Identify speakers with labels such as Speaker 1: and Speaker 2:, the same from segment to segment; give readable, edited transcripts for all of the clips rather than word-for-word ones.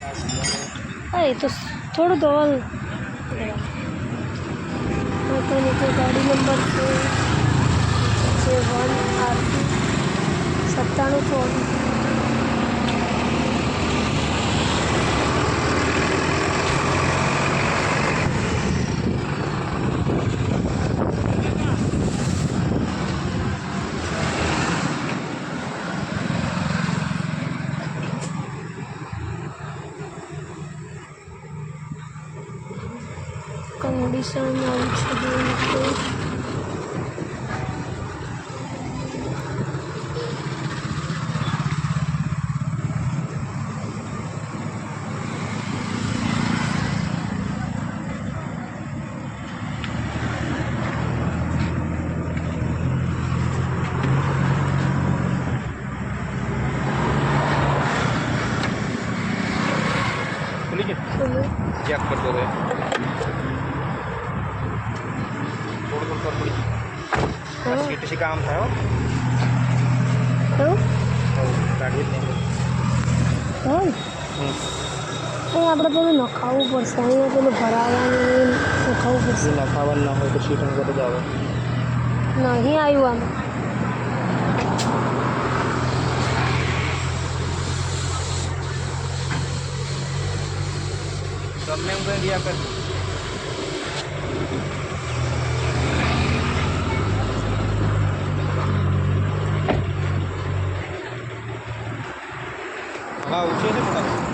Speaker 1: अरे तो थोड़ा तो और मैकेनिकल गाड़ी नंबर से 1 97 कंडीशन
Speaker 2: चेक कर दो थोड़ी काम था गाड़ी
Speaker 1: આપણે પેલું નખાવવું પડશે અહીંયા પેલું ભરાવાનું નખાવવું પડશે
Speaker 2: નખાવાનું ના હોય તો સીટ અંગત જ આવે
Speaker 1: નહીં આવ્યું આમાં
Speaker 2: તમે એમ કઈ રહ્યા કર હા ઊંચે છે પણ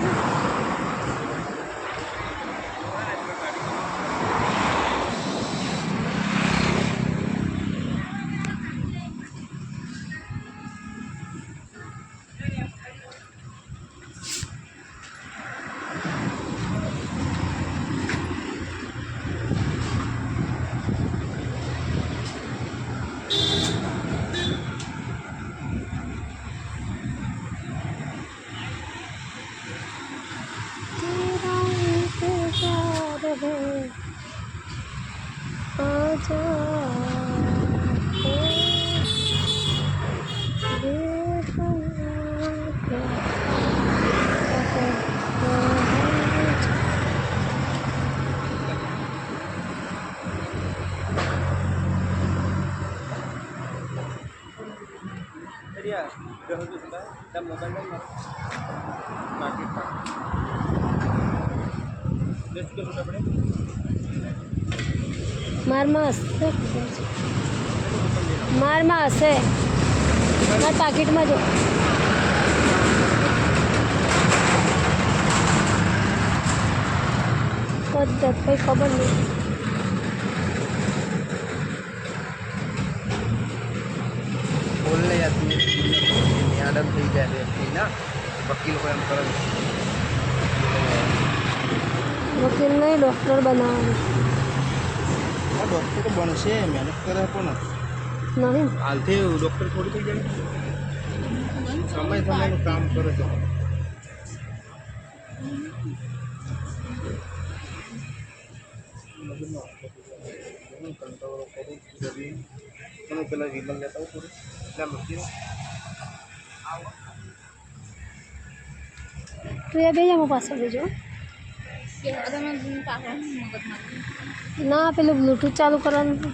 Speaker 2: मोबाइल
Speaker 1: મારમાં હશે મારા પાકીટમાં જો પદ્ધત કંઈ ખબર નહીં
Speaker 2: बोलने जाती है आदत થઈ જાય છે ના વકીલ કોઈ એમ કરે
Speaker 1: વકીલ નહીં ડૉક્ટર બનાવવાનું
Speaker 2: હા ડૉક્ટર તો બનશે મહેનત કરે પણ
Speaker 1: નહીં
Speaker 2: હાલથી ડૉક્ટર થોડી થઈ જાય સમય સમયનું કામ કરે છે તમે પેલા વિમલ લેતા હો થોડું ના લખી
Speaker 1: તું એ બે જમો પાછળ દેજો ના પેલું બ્લૂટૂથ ચાલુ કરવાનું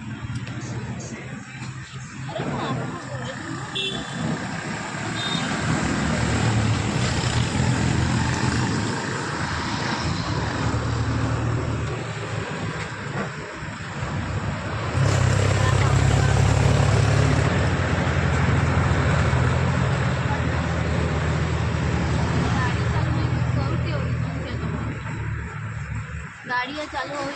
Speaker 3: गाड़ियाँ चालू हो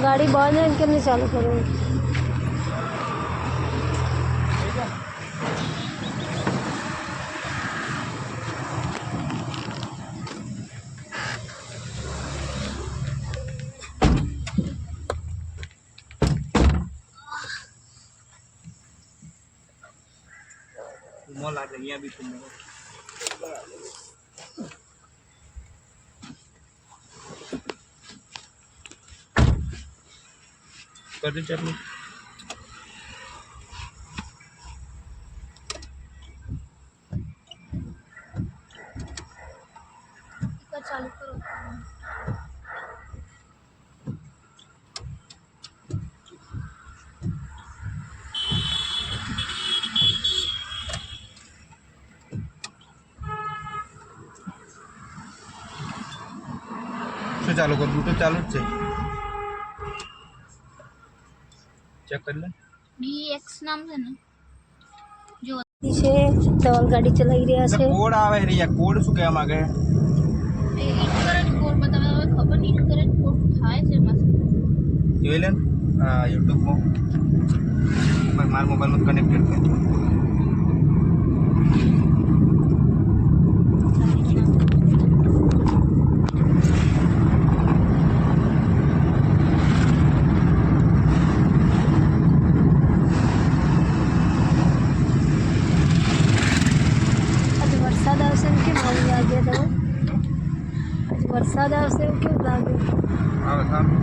Speaker 1: गाड़ी बंद है इनके नहीं चालू करूँगी
Speaker 2: सुमो लागे यहाँ भी सुमो कर दी चटनी
Speaker 3: स्पीकर चालू करो
Speaker 2: શું ચાલુ કર બ્લૂટૂથ ચાલુ જ છે ચેક કરી લે
Speaker 3: DX નામ છે ને જો
Speaker 1: છે ધવલ ગાડી ચલાવી રહ્યા છે
Speaker 2: કોડ આવે રે કોડ શું કહેવા માંગે
Speaker 3: એ ઇન્ટરનેટ કોડ બતાવે હવે ખબર નહીં ઇન્ટરનેટ કોડ થાય છે મસ્ત
Speaker 2: જોઈ લે હા યુટ્યુબમાં મારા મોબાઈલમાં કનેક્ટેડ છે
Speaker 1: આજે વરસાદ આવશે એમ કેમ આવું લાગે તમે આજે વરસાદ આવશે એમ કેમ લાગે
Speaker 2: આવે સારું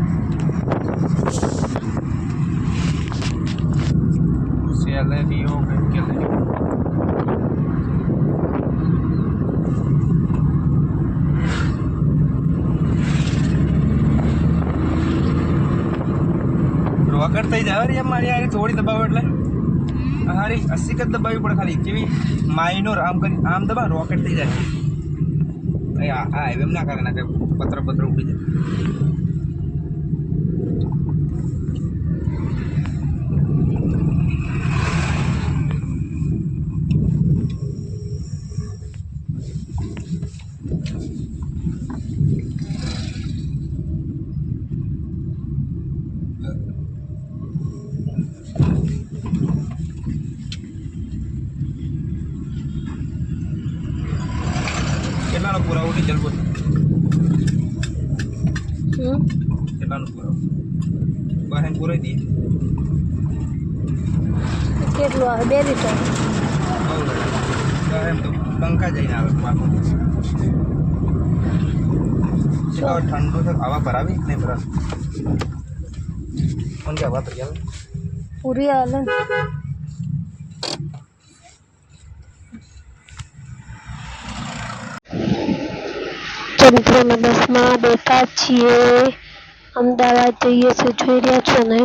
Speaker 2: સેલેરીઓ કે લે રોકડ થઈ જાય યાર મારી યાર થોડી દબાવ એટલે હારી 80 કદ દબાવી પડે ખાલી કેવી માઇનોર આમ કરી આમ દબા રોકેટ થઈ જાય આ એમ ના કરે ના કે પત્ર ઉડી જાય કેટલાનો પૂરા ઉડી જલ્દી કેટલાનો પૂરા બહેન પૂરાઈ દઈએ
Speaker 1: કેટલું આવે 2 લીટર
Speaker 2: એમ તો પંખા જઈને આવે પાછો ઠંડુ છે હવા ભરાવી નહીં ભરાવી પણ કે હવા તો આવે
Speaker 1: પૂરી હાલે ને તો મિત્રો અમે બસમાં બેઠા છીએ અમદાવાદ જઈએ છીએ જોઈ રહ્યા છો ને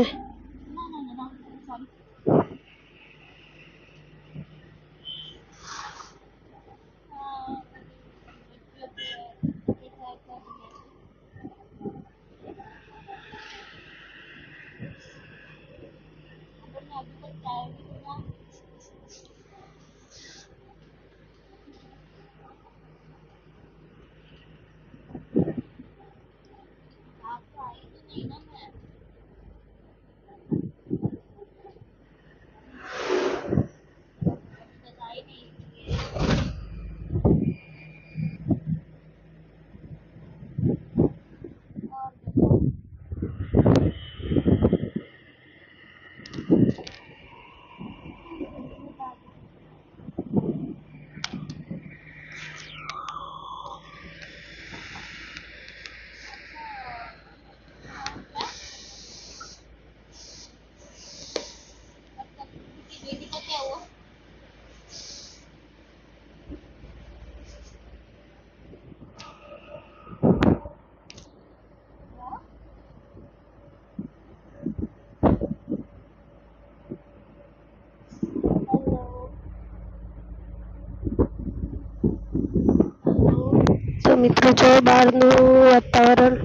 Speaker 1: તો મિત્રો જો બહારનું વાતાવરણ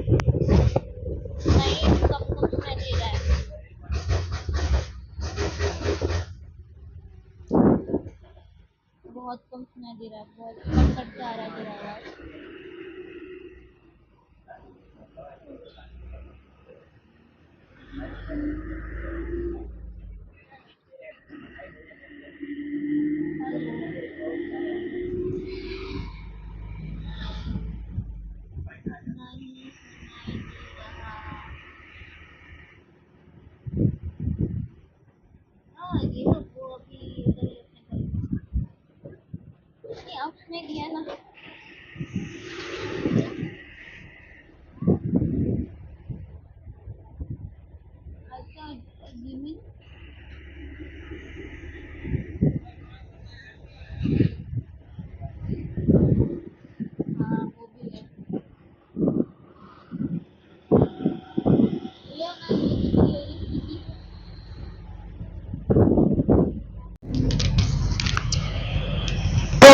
Speaker 3: नहीं सब कुछ मैं दे रहा है बहुत कम सुनाई दे रहा है बहुत कट कट के आ रहा है तेरा आवाज नहीं सुनाई दे रहा हाँ ये तो वो अभी इधर ही अपने घर में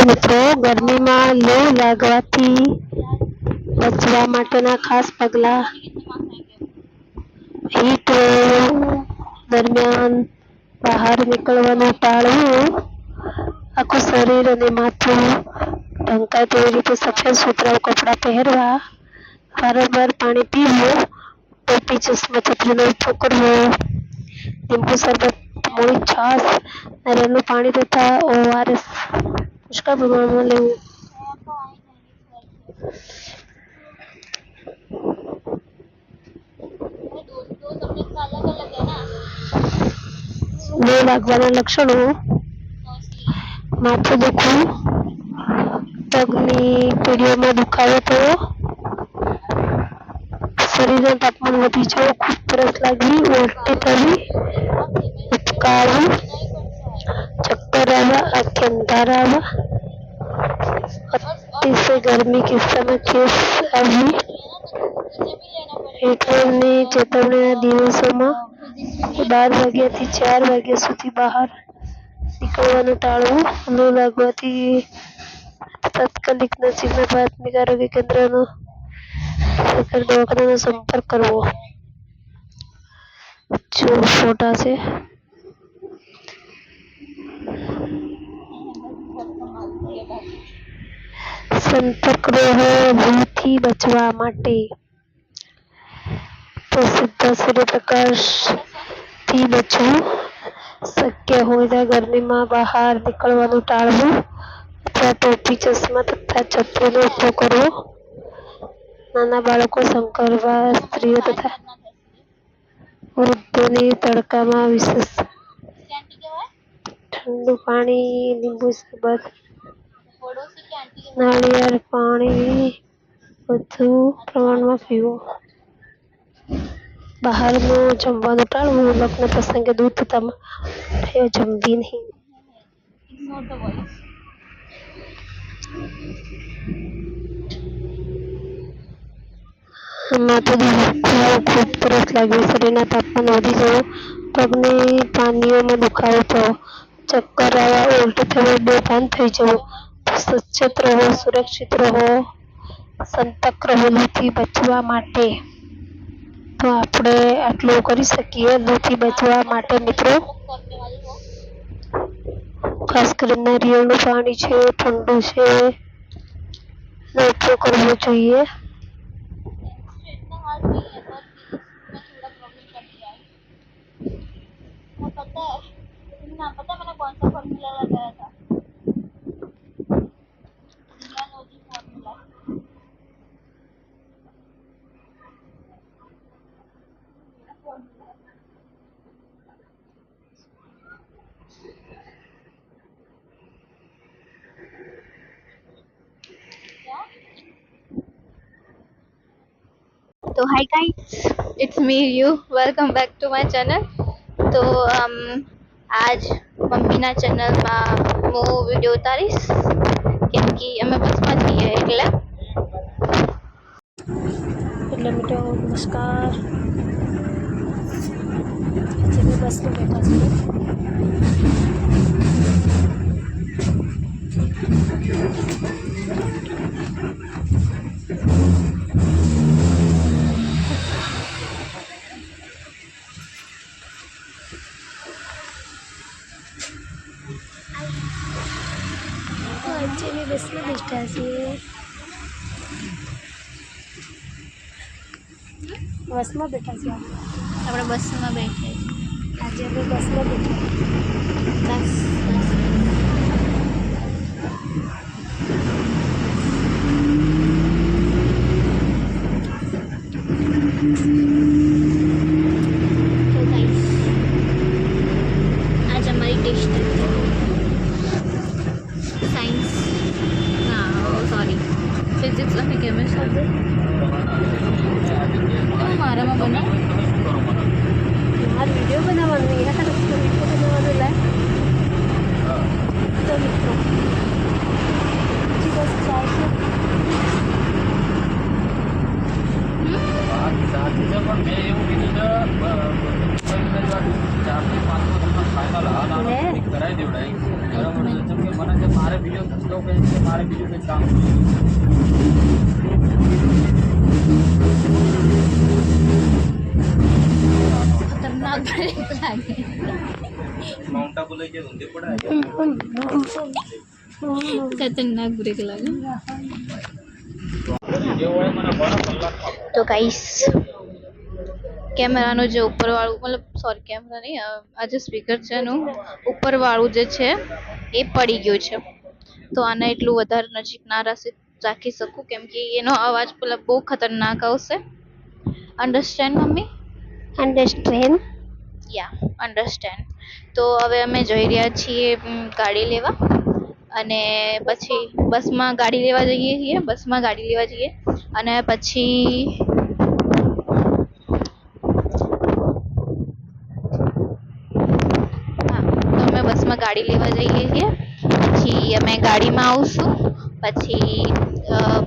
Speaker 1: મિત્રો, ગરમીમાં લૂ લાગવાથી બચવા માટેના ખાસ પગલાં. હીટ વેવ દરમિયાન બહાર નીકળવાનું ટાળવું. આખું શરીર અને માથું ઢંકાય તેવી રીતે સફેદ સુતરાઉ કપડાં પહેરવા. વારંવાર પાણી પીવું. ટોપી ચશ્મા છત્રીનો ઉપયોગ કરવો. લીંબુ શરબત, મોળી છાશ, નારિયેળનું પાણી તથા ORS પુષ્કળ પ્રમાણમાં લેવું. લૂ લાગવાના લક્ષણો: માથું દુખવું, પગની કીડીઓમાં દુખાવો થવો, શરીરનું તાપમાન વધી જવું, ખૂબ તરસ લાગવી, ઉલટી થવી, ઉબકાવું, ચક્કર આવવા, આંખે અંધારા આવવા, અતિશય ગરમી કિસ્સામાં ખેસ આવવી. હીટવેવની ચેતવણીના દિવસોમાં 12 વાગ્યાથી 4 વાગ્યા સુધી બહાર નીકળવાનું ટાળવું. લૂ લાગવાથી તાત્કાલિક નજીકના પ્રાથમિક આરોગ્ય કેન્દ્રનો સરકારી દવાખાનાનો સંપર્ક કરવો. જો ફોટા છે. સંપર્ક રહો. લૂથી બચવા માટે તો સીધા સૂર્યપ્રકાશથી બચવું. શક્ય હોય ત્યાં ગરમીમાં બહાર નીકળવાનું ટાળવું અથવા ટોપી, ચશ્મા તથા છત્રીનો ઉપયોગ કરવો. નાના બાળકો, સંકલ્પવા સ્ત્રીઓ તથા વૃદ્ધોની તડકામાં વિશેષ ઠંડુ પાણી, લીંબુ શરબત, નાળિયેર પાણી વધુ પ્રમાણમાં પીવું. બહારનું જમવાનું ટાળવું. લગ્ન પ્રસંગે દૂધ તથા મીઠાઈઓ જમવી નહીં. માથું દુખવું, ખૂબ તરસ લાગવી, શરીરના તાપમાન વધી જવું, પગની પાંદડીઓમાં દુખાવો થવો, ચક્કર આવવા, ઉલટી થવી, બેભાન થઈ જવું. સચેત રહો, સુરક્ષિત રહો, સતર્ક રહો. લૂથી બચવા માટે તો આપણે આટલું કરી શકીએ. લૂથી બચવા માટે મિત્રો ખાસ કરીને નારિયેળનું પાણી છે, ઠંડુ છે, નો ઉપયોગ કરવો જોઈએ.
Speaker 3: पता मैंने कौन सा फॉर्मूला लगाया था फॉर्मूला तो hi guys, it's me you, welcome back to my channel. तो આજ મમ્મીના ચેનલમાં હું વિડીયો ઉતારીશ કેમ કે અમે બસમાં જઈએ એટલે
Speaker 1: મિત્રો નમસ્કાર. આજે બસમાં બેઠા છીએ. બસમાં બેઠા છીએ. બસમાં બેઠા છીએ.
Speaker 3: આપણે બસમાં બેઠે
Speaker 1: આજે અમે બસમાં બેઠા.
Speaker 3: તો ગાઈસ આજ અમારી ટેસ્ટ સાયન્સ સોરી ફિઝિક્સ અને કેમેસ્ટ્રી તમે મારામાં બનાવ
Speaker 1: મારે વિડીયો બનાવવાનું એના ખાતે વિડીયો બનાવવાનું લાય તો મિત્રો બસ ચાલશે.
Speaker 4: કારણ કે મારે બીજો ધંધો કંઈ છે, મારે બીજું કંઈ કામ છે.
Speaker 3: ખતરનાક બ્રેક લાગે.
Speaker 2: માઉન્ટ આબુ લઈ જાય ઊંધે પડે
Speaker 3: ખતરનાક બ્રેક લાગે.
Speaker 4: જે હોય મને ભણો કલાકમાં.
Speaker 3: તો ગાઈસ કેમેરાનું જે ઉપરવાળું મતલબ સોરી કેમેરા નહીં આ જે સ્પીકર છે એનું ઉપરવાળું જે છે એ પડી ગયું છે. તો આને એટલું વધારે નજીક ના રાખી શકું કેમ કે એનો અવાજ મતલબ બહુ ખતરનાક આવશે. Understand mummy?
Speaker 1: અન્ડરસ્ટેન્ડ.
Speaker 3: યા અન્ડરસ્ટેન્ડ. તો હવે અમે જઈ રહ્યા છીએ ગાડી લેવા અને પછી બસમાં ગાડી લેવા જઈએ અને પછી અમે બસમાં ગાડી લેવા જઈએ છીએ. પછી અમે ગાડીમાં આવશું, પછી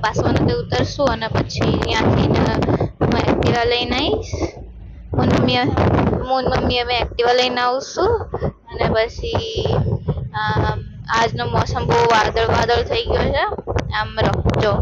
Speaker 3: પાસવાનતે ઉતરશું અને પછી ત્યાંથી હું એક્ટિવા લઈને આવીશ. મમ્મી અમે એક્ટિવા લઈને આવશું અને પછી આજનો મોસમ બહુ વાદળ થઈ ગયો છે. આમ જો